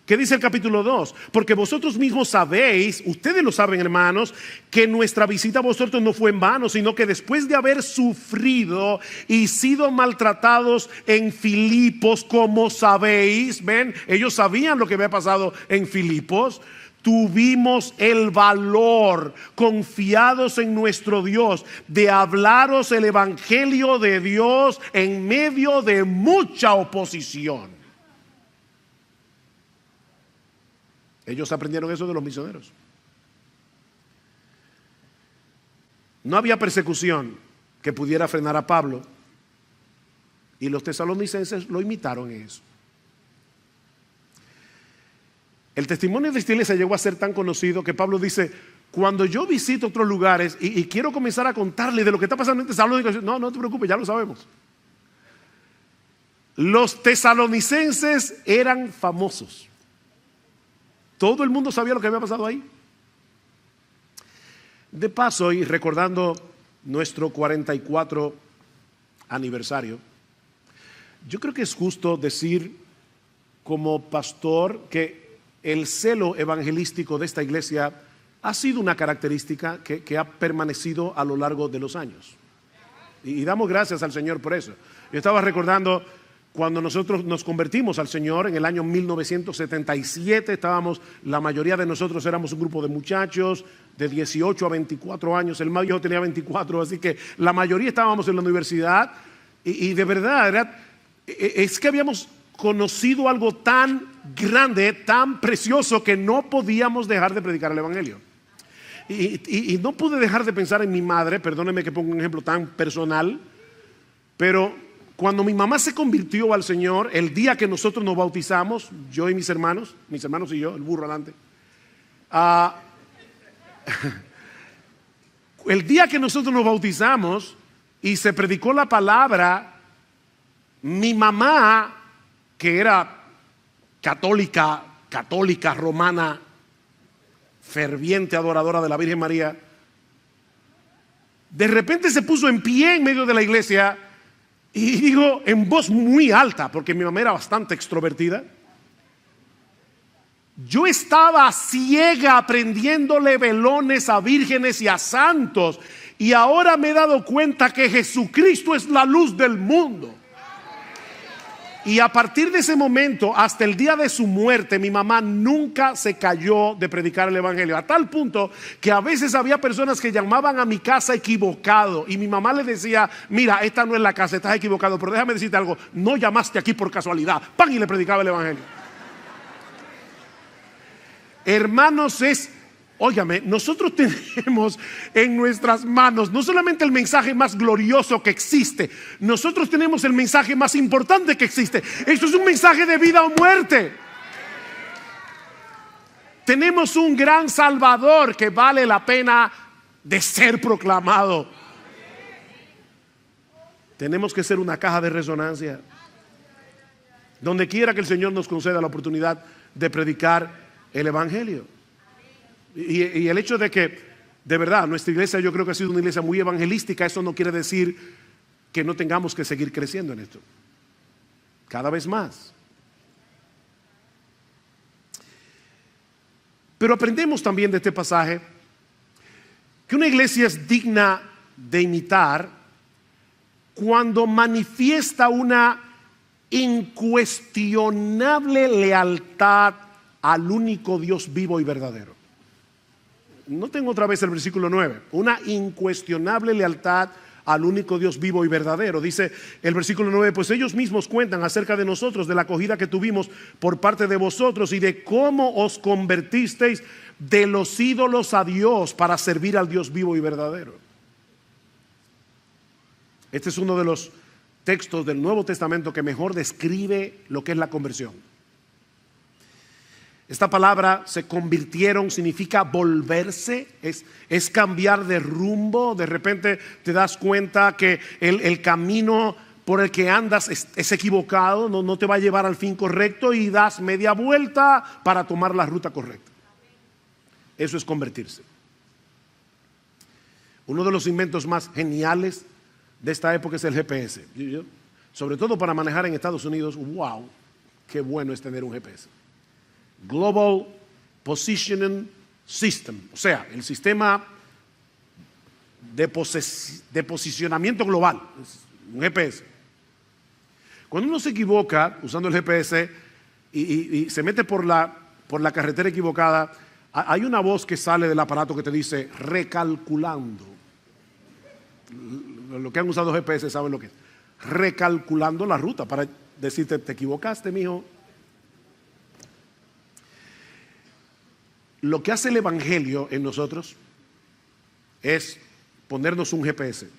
¿Qué dice el capítulo 2? Porque vosotros mismos sabéis, ustedes lo saben, hermanos, que nuestra visita a vosotros no fue en vano, sino que después de haber sufrido y sido maltratados en Filipos, como sabéis, ven, ellos sabían lo que había pasado en Filipos, tuvimos el valor, confiados en nuestro Dios, de hablaros el evangelio de Dios en medio de mucha oposición. Ellos aprendieron eso de los misioneros. No había persecución que pudiera frenar a Pablo, y los tesalonicenses lo imitaron en eso. El testimonio de esta iglesia llegó a ser tan conocido que Pablo dice: cuando yo visito otros lugares y quiero comenzar a contarles de lo que está pasando en Tesalónica, no te preocupes, ya lo sabemos. Los tesalonicenses eran famosos. Todo el mundo sabía lo que había pasado ahí. De paso, y recordando nuestro 44 aniversario, yo creo que es justo decir como pastor que el celo evangelístico de esta iglesia ha sido una característica que ha permanecido a lo largo de los años. Y damos gracias al Señor por eso. Yo estaba recordando cuando nosotros nos convertimos al Señor en el año 1977, la mayoría de nosotros éramos un grupo de muchachos de 18 a 24 años, el más viejo tenía 24, así que la mayoría estábamos en la universidad y de verdad es que habíamos conocido algo tan grande, tan precioso, que no podíamos dejar de predicar el evangelio. Y no pude dejar de pensar en mi madre, perdónenme que ponga un ejemplo tan personal, pero cuando mi mamá se convirtió al Señor, el día que nosotros nos bautizamos, yo y mis hermanos y yo, el burro adelante, el día que nosotros nos bautizamos y se predicó la palabra, mi mamá, que era católica romana, ferviente adoradora de la Virgen María, de repente se puso en pie en medio de la iglesia y dijo en voz muy alta, porque mi mamá era bastante extrovertida: Yo estaba ciega aprendiéndole velones a vírgenes y a santos, y ahora me he dado cuenta que Jesucristo es la luz del mundo. Y a partir de ese momento hasta el día de su muerte, mi mamá nunca se calló de predicar el evangelio, a tal punto que a veces había personas que llamaban a mi casa equivocado, y mi mamá le decía: mira, esta no es la casa, estás equivocado, pero déjame decirte algo, no llamaste aquí por casualidad. ¡Pam! Y le predicaba el evangelio. Hermanos, óigame, nosotros tenemos en nuestras manos no solamente el mensaje más glorioso que existe, nosotros tenemos el mensaje más importante que existe. Esto es un mensaje de vida o muerte. Tenemos un gran Salvador que vale la pena de ser proclamado. Tenemos que ser una caja de resonancia. Donde quiera que el Señor nos conceda la oportunidad de predicar el evangelio. Y el hecho de que, de verdad, nuestra iglesia yo creo que ha sido una iglesia muy evangelística, eso no quiere decir que no tengamos que seguir creciendo en esto, cada vez más. Pero aprendemos también de este pasaje que una iglesia es digna de imitar cuando manifiesta una incuestionable lealtad al único Dios vivo y verdadero. No tengo otra vez el versículo 9. Una incuestionable lealtad al único Dios vivo y verdadero. Dice el versículo 9: pues ellos mismos cuentan acerca de nosotros, de la acogida que tuvimos por parte de vosotros y de cómo os convertisteis de los ídolos a Dios para servir al Dios vivo y verdadero. Este es uno de los textos del Nuevo Testamento que mejor describe lo que es la conversión. Esta palabra, se convirtieron, significa volverse, es cambiar de rumbo. De repente te das cuenta que el camino por el que andas es equivocado, no te va a llevar al fin correcto, y das media vuelta para tomar la ruta correcta. Eso es convertirse. Uno de los inventos más geniales de esta época es el GPS. Sobre todo para manejar en Estados Unidos, wow, qué bueno es tener un GPS. Global Positioning System, o sea, el sistema de posicionamiento global, un GPS. Cuando uno se equivoca usando el GPS y se mete por la carretera equivocada, hay una voz que sale del aparato que te dice recalculando. Los que han usado GPS saben lo que es recalculando la ruta, para decirte: te equivocaste, mijo. Lo que hace el evangelio en nosotros es ponernos un GPS.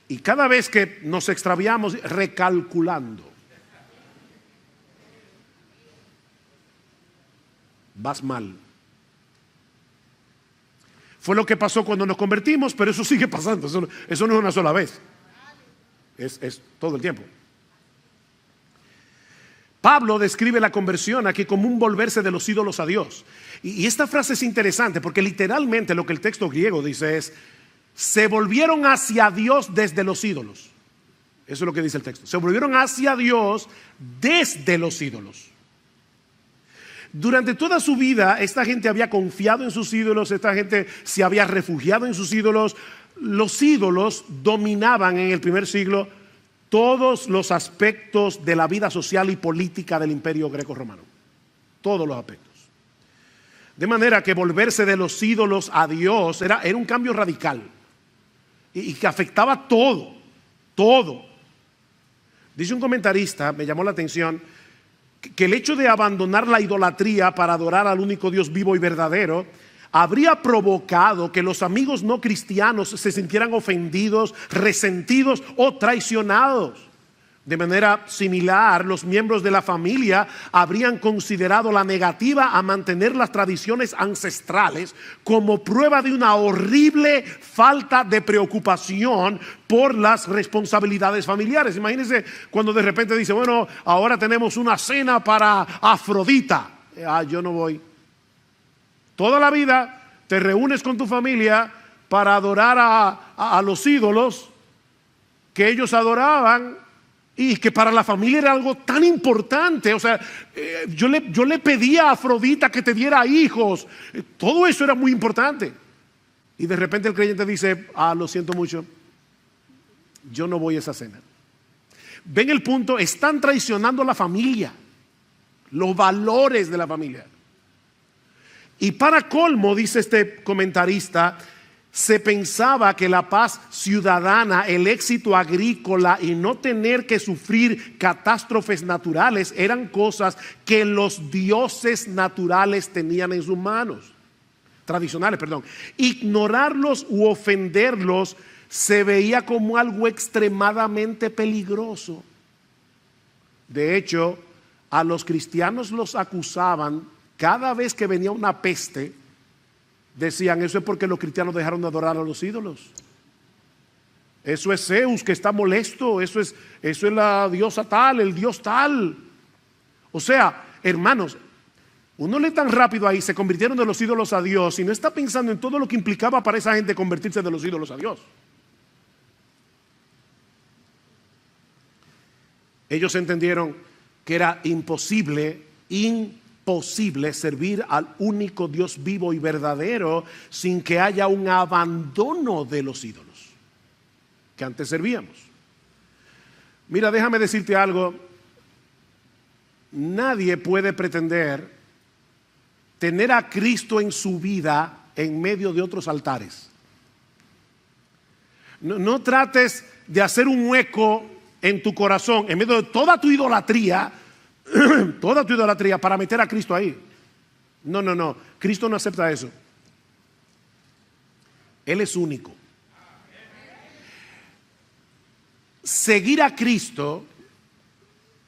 Y cada vez que nos extraviamos, recalculando, vas mal. Fue lo que pasó cuando nos convertimos, pero eso sigue pasando. Eso no es una sola vez. Es todo el tiempo. Pablo describe la conversión aquí como un volverse de los ídolos a Dios. Y esta frase es interesante porque literalmente lo que el texto griego dice es: se volvieron hacia Dios desde los ídolos. Eso es lo que dice el texto. Se volvieron hacia Dios desde los ídolos. Durante toda su vida esta gente había confiado en sus ídolos, esta gente se había refugiado en sus ídolos. Los ídolos dominaban en el primer siglo todos los aspectos de la vida social y política del imperio greco-romano. Todos los aspectos. De manera que volverse de los ídolos a Dios era un cambio radical y que afectaba todo. Dice un comentarista, me llamó la atención, que el hecho de abandonar la idolatría para adorar al único Dios vivo y verdadero habría provocado que los amigos no cristianos se sintieran ofendidos, resentidos o traicionados. De manera similar, los miembros de la familia habrían considerado la negativa a mantener las tradiciones ancestrales como prueba de una horrible falta de preocupación por las responsabilidades familiares. Imagínense cuando de repente dice: bueno, ahora tenemos una cena para Afrodita. Yo no voy. Toda la vida te reúnes con tu familia para adorar a los ídolos que ellos adoraban, Y que para la familia era algo tan importante. O sea, yo le pedía a Afrodita que te diera hijos. Todo eso era muy importante. Y de repente el creyente dice, lo siento mucho, yo no voy a esa cena. ¿Ven el punto? Están traicionando a la familia, los valores de la familia. Y para colmo, dice este comentarista, se pensaba que la paz ciudadana, el éxito agrícola y no tener que sufrir catástrofes naturales eran cosas que los dioses naturales tenían en sus manos, tradicionales, perdón. Ignorarlos u ofenderlos se veía como algo extremadamente peligroso. De hecho, a los cristianos los acusaban cada vez que venía una peste. Decían, eso es porque los cristianos dejaron de adorar a los ídolos. Eso es Zeus que está molesto, eso es la diosa tal, el dios tal. O sea, hermanos, uno lee tan rápido ahí, se convirtieron de los ídolos a Dios y no está pensando en todo lo que implicaba para esa gente convertirse de los ídolos a Dios. Ellos entendieron que era imposible servir al único Dios vivo y verdadero sin que haya un abandono de los ídolos que antes servíamos. Mira, déjame decirte algo. Nadie puede pretender tener a Cristo en su vida en medio de otros altares. No trates de hacer un hueco en tu corazón en medio de toda tu idolatría para meter a Cristo ahí. No. Cristo no acepta eso. Él es único. Seguir a Cristo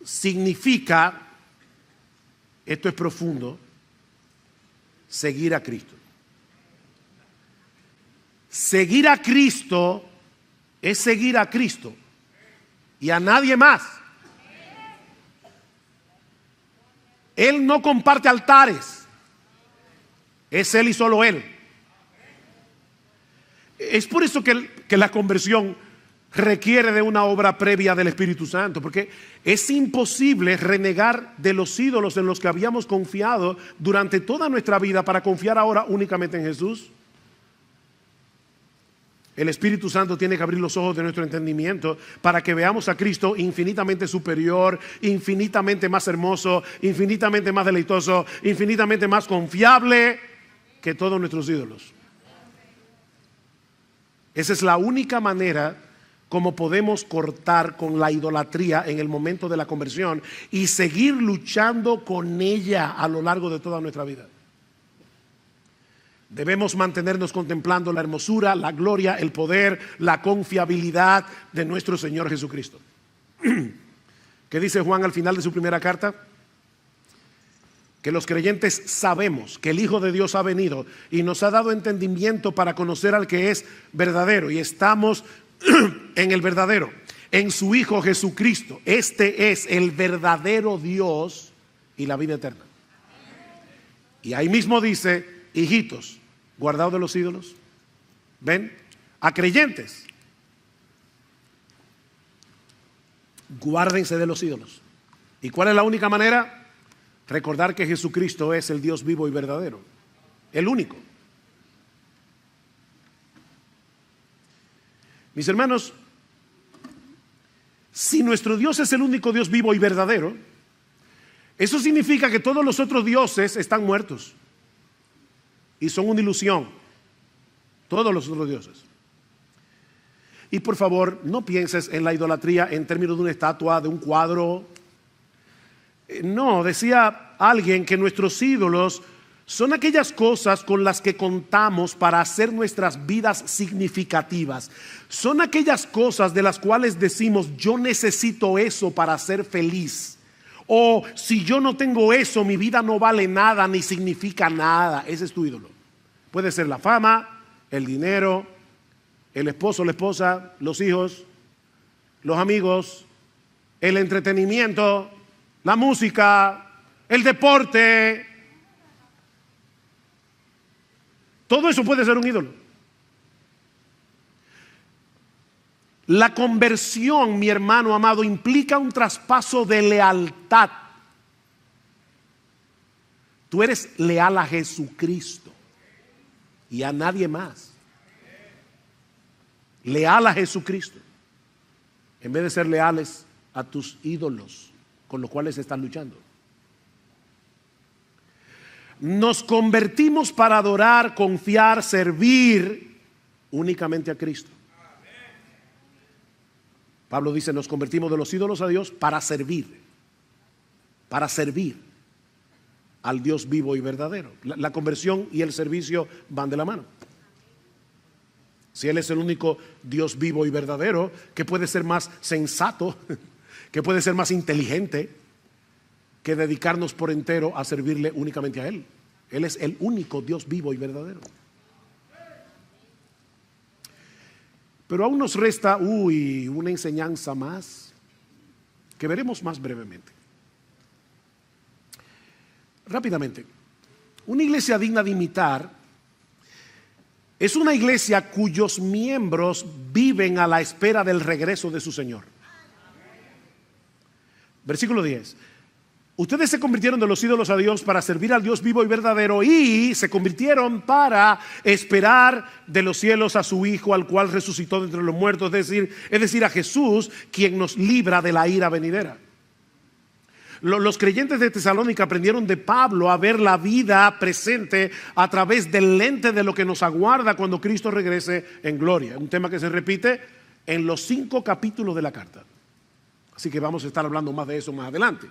significa, esto es profundo, seguir a Cristo. Seguir a Cristo es seguir a Cristo y a nadie más. Él no comparte altares. Es Él y solo Él. Es por eso que la conversión requiere de una obra previa del Espíritu Santo, porque es imposible renegar de los ídolos en los que habíamos confiado durante toda nuestra vida para confiar ahora únicamente en Jesús. El Espíritu Santo tiene que abrir los ojos de nuestro entendimiento para que veamos a Cristo infinitamente superior, infinitamente más hermoso, infinitamente más deleitoso, infinitamente más confiable que todos nuestros ídolos. Esa es la única manera como podemos cortar con la idolatría en el momento de la conversión y seguir luchando con ella a lo largo de toda nuestra vida. Debemos mantenernos contemplando la hermosura, la gloria, el poder, la confiabilidad de nuestro Señor Jesucristo. ¿Qué dice Juan al final de su primera carta? Que los creyentes sabemos que el Hijo de Dios ha venido y nos ha dado entendimiento para conocer al que es verdadero, y estamos en el verdadero, en su Hijo Jesucristo. Este es el verdadero Dios y la vida eterna. Y ahí mismo dice, hijitos, guardaos de los ídolos. ¿Ven? A creyentes, guárdense de los ídolos. ¿Y cuál es la única manera? Recordar que Jesucristo es el Dios vivo y verdadero, el único. Mis hermanos, si nuestro Dios es el único Dios vivo y verdadero, eso significa que todos los otros dioses están muertos y son una ilusión. Todos los otros dioses. Y por favor, no pienses en la idolatría en términos de una estatua, de un cuadro. No, decía alguien que nuestros ídolos son aquellas cosas con las que contamos para hacer nuestras vidas significativas. Son aquellas cosas de las cuales decimos, yo necesito eso para ser feliz. O si yo no tengo eso, mi vida no vale nada ni significa nada. Ese es tu ídolo. Puede ser la fama, el dinero, el esposo, la esposa, los hijos, los amigos, el entretenimiento, la música, el deporte. Todo eso puede ser un ídolo. La conversión, mi hermano amado, implica un traspaso de lealtad. Tú eres leal a Jesucristo y a nadie más. Leal a Jesucristo, en vez de ser leales a tus ídolos con los cuales estás luchando. Nos convertimos para adorar, confiar, servir únicamente a Cristo. Pablo dice, nos convertimos de los ídolos a Dios para servir al Dios vivo y verdadero. La conversión y el servicio van de la mano. Si Él es el único Dios vivo y verdadero, ¿qué puede ser más sensato? ¿Qué puede ser más inteligente que dedicarnos por entero a servirle únicamente a Él? Él es el único Dios vivo y verdadero. Pero aún nos resta una enseñanza más que veremos más brevemente. Rápidamente, una iglesia digna de imitar es una iglesia cuyos miembros viven a la espera del regreso de su Señor. Versículo 10. Ustedes se convirtieron de los ídolos a Dios para servir al Dios vivo y verdadero, y se convirtieron para esperar de los cielos a su Hijo, al cual resucitó de entre los muertos, es decir, a Jesús, quien nos libra de la ira venidera. Los creyentes de Tesalónica aprendieron de Pablo a ver la vida presente a través del lente de lo que nos aguarda cuando Cristo regrese en gloria. Un tema que se repite en los 5 capítulos de la carta. Así que vamos a estar hablando más de eso más adelante.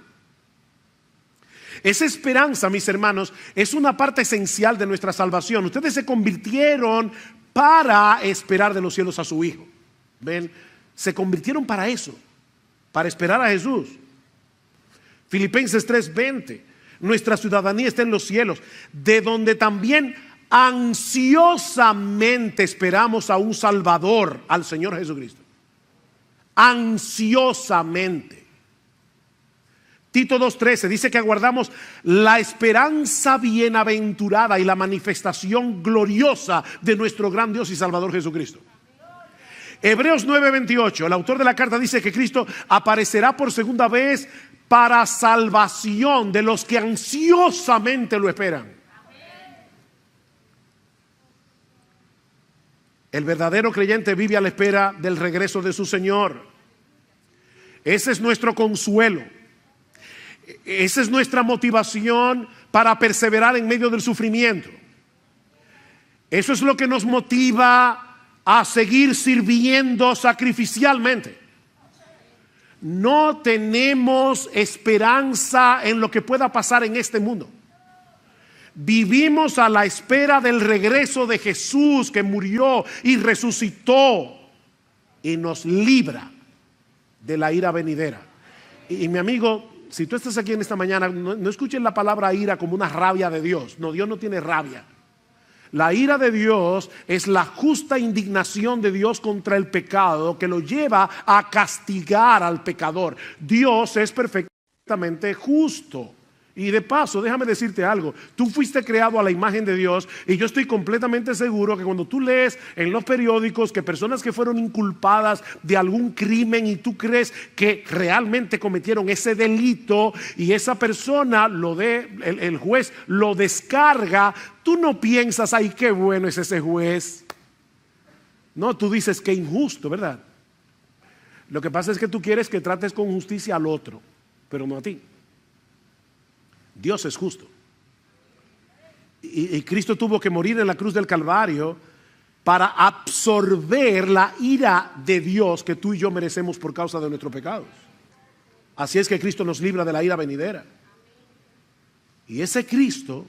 Esa esperanza, mis hermanos, es una parte esencial de nuestra salvación. Ustedes se convirtieron para esperar de los cielos a su Hijo. ¿Ven? Se convirtieron para eso, para esperar a Jesús. Filipenses 3:20. Nuestra ciudadanía está en los cielos, de donde también ansiosamente esperamos a un Salvador, al Señor Jesucristo. Ansiosamente. Tito 2:13 dice que aguardamos la esperanza bienaventurada y la manifestación gloriosa de nuestro gran Dios y Salvador Jesucristo. Hebreos 9:28, el autor de la carta dice que Cristo aparecerá por segunda vez para salvación de los que ansiosamente lo esperan. El verdadero creyente vive a la espera del regreso de su Señor. Ese es nuestro consuelo. Esa es nuestra motivación para perseverar en medio del sufrimiento. Eso es lo que nos motiva a seguir sirviendo sacrificialmente. No tenemos esperanza en lo que pueda pasar en este mundo. Vivimos a la espera del regreso de Jesús, que murió y resucitó y nos libra de la ira venidera. Y mi amigo, si tú estás aquí en esta mañana, no escuches la palabra ira como una rabia de Dios. No, Dios no tiene rabia. La ira de Dios es la justa indignación de Dios contra el pecado, que lo lleva a castigar al pecador. Dios es perfectamente justo. Y de paso, déjame decirte algo. Tú fuiste creado a la imagen de Dios, y yo estoy completamente seguro que cuando tú lees en los periódicos que personas que fueron inculpadas de algún crimen y tú crees que realmente cometieron ese delito y esa persona el juez lo descarga, tú no piensas, ay, qué bueno es ese juez. No, tú dices, qué injusto, ¿verdad? Lo que pasa es que tú quieres que trates con justicia al otro, pero no a ti. Dios es justo. Y Cristo tuvo que morir en la cruz del Calvario para absorber la ira de Dios que tú y yo merecemos por causa de nuestros pecados. Así es que Cristo nos libra de la ira venidera. Y ese Cristo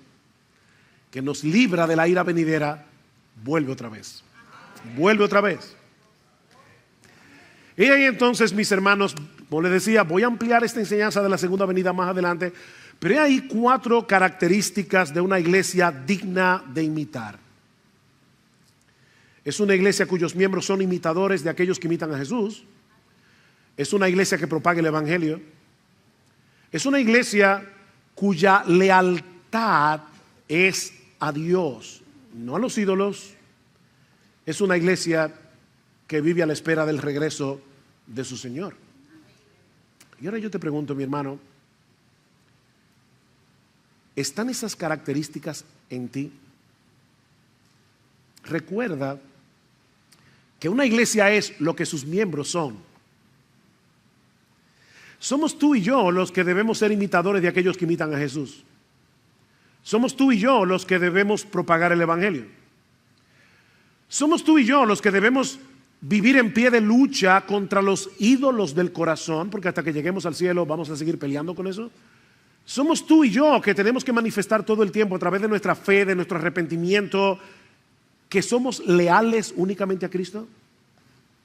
que nos libra de la ira venidera vuelve otra vez. Vuelve otra vez. Y ahí entonces, mis hermanos, como les decía, voy a ampliar esta enseñanza de la segunda venida más adelante. Pero hay 4 características de una iglesia digna de imitar. Es una iglesia cuyos miembros son imitadores de aquellos que imitan a Jesús. Es una iglesia que propaga el evangelio. Es una iglesia cuya lealtad es a Dios, no a los ídolos. Es una iglesia que vive a la espera del regreso de su Señor. Y ahora yo te pregunto, mi hermano, ¿están esas características en ti? Recuerda que una iglesia es lo que sus miembros son. Somos tú y yo los que debemos ser imitadores de aquellos que imitan a Jesús. Somos tú y yo los que debemos propagar el evangelio. Somos tú y yo los que debemos vivir en pie de lucha contra los ídolos del corazón, porque hasta que lleguemos al cielo vamos a seguir peleando con eso. Somos tú y yo que tenemos que manifestar todo el tiempo a través de nuestra fe, de nuestro arrepentimiento, que somos leales únicamente a Cristo.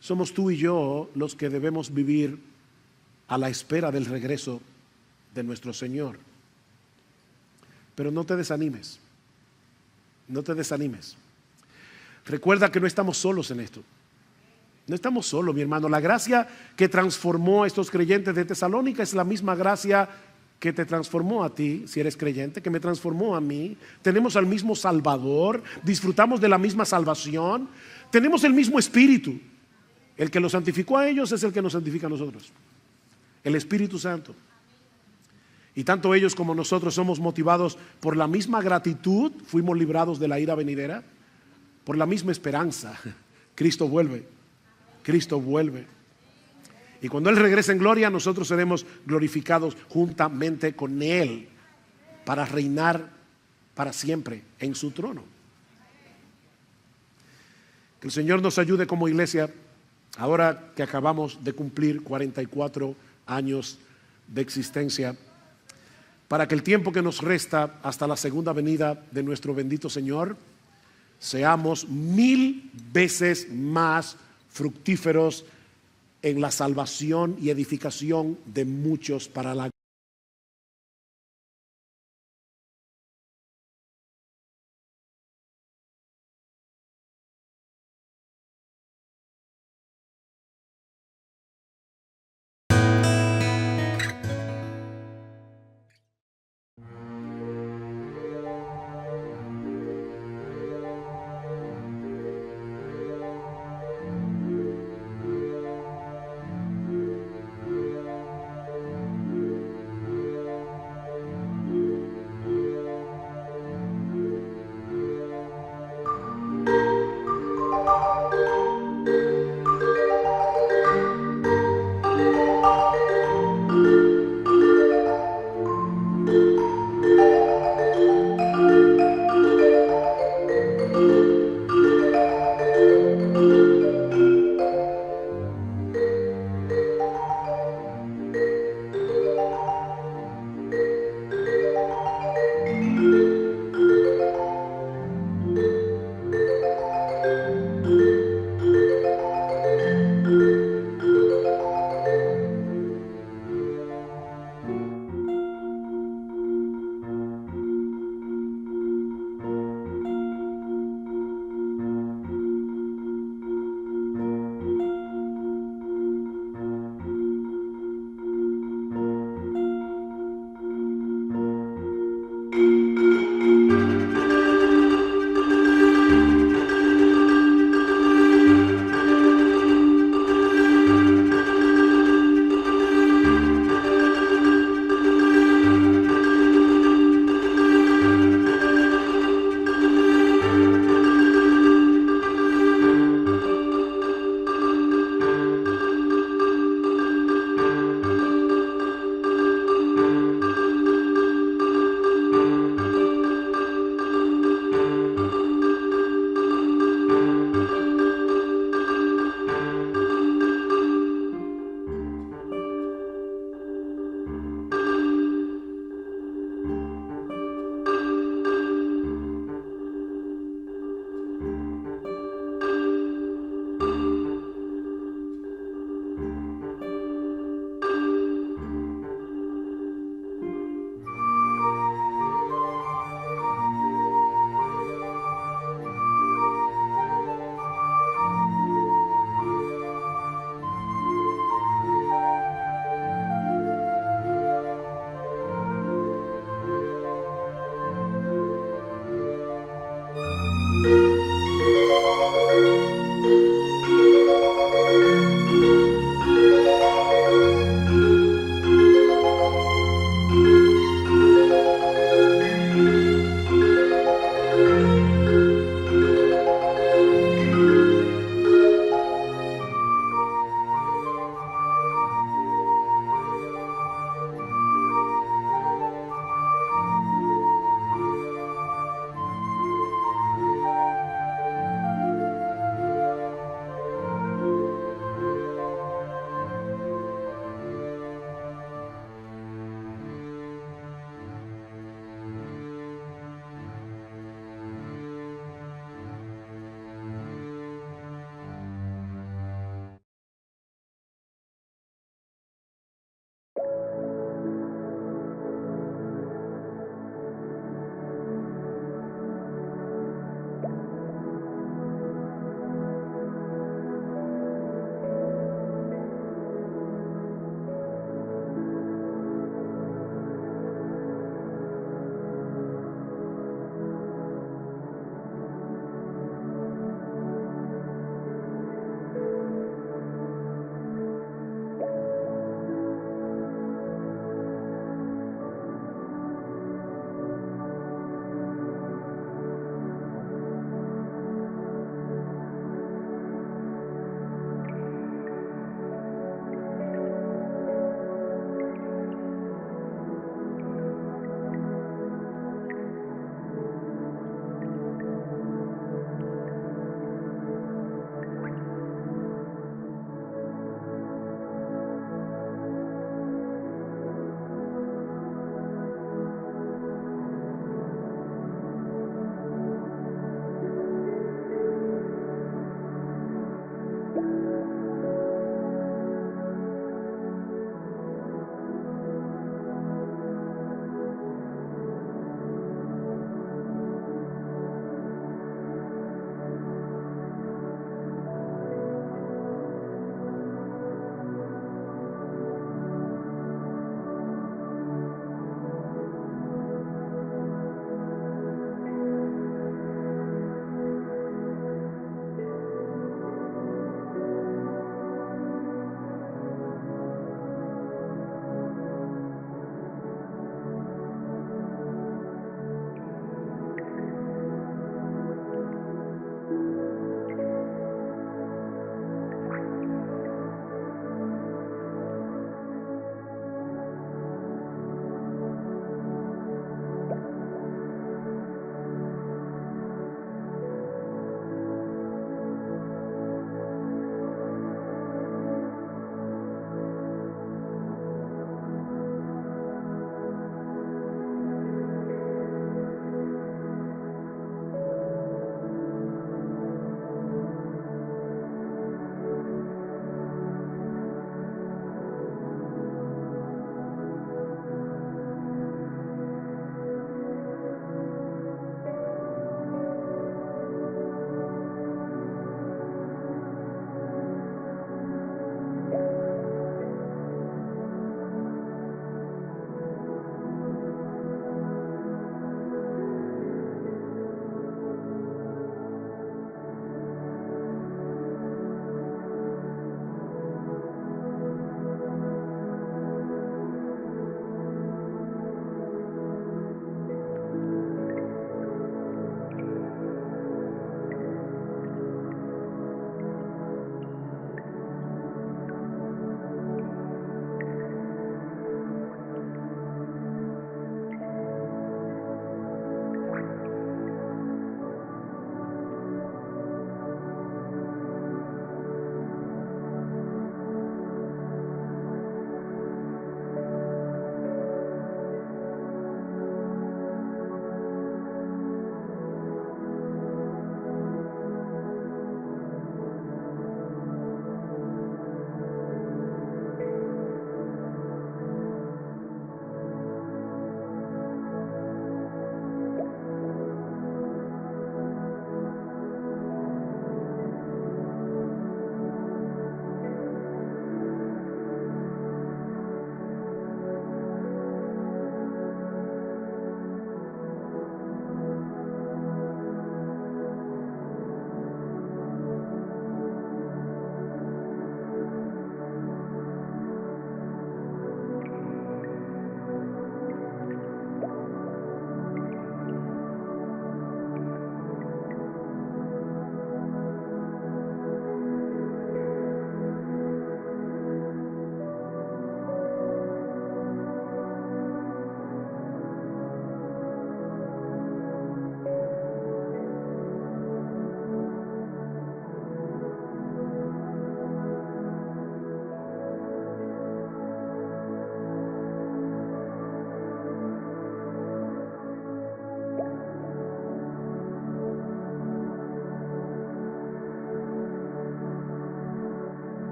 Somos tú y yo los que debemos vivir a la espera del regreso de nuestro Señor. Pero no te desanimes, no te desanimes. Recuerda que no estamos solos en esto. No estamos solos, mi hermano. La gracia que transformó a estos creyentes de Tesalónica es la misma gracia que te transformó a ti, si eres creyente, que me transformó a mí. Tenemos al mismo Salvador, disfrutamos de la misma salvación, tenemos el mismo Espíritu. El que los santificó a ellos es el que nos santifica a nosotros, el Espíritu Santo. Y tanto ellos como nosotros somos motivados por la misma gratitud, fuimos librados de la ira venidera, por la misma esperanza. Cristo vuelve, Cristo vuelve. Y cuando Él regrese en gloria, nosotros seremos glorificados juntamente con Él para reinar para siempre en su trono. Que el Señor nos ayude como iglesia, ahora que acabamos de cumplir 44 años de existencia, para que el tiempo que nos resta hasta la segunda venida de nuestro bendito Señor, seamos 1000 veces más fructíferos en la salvación y edificación de muchos para la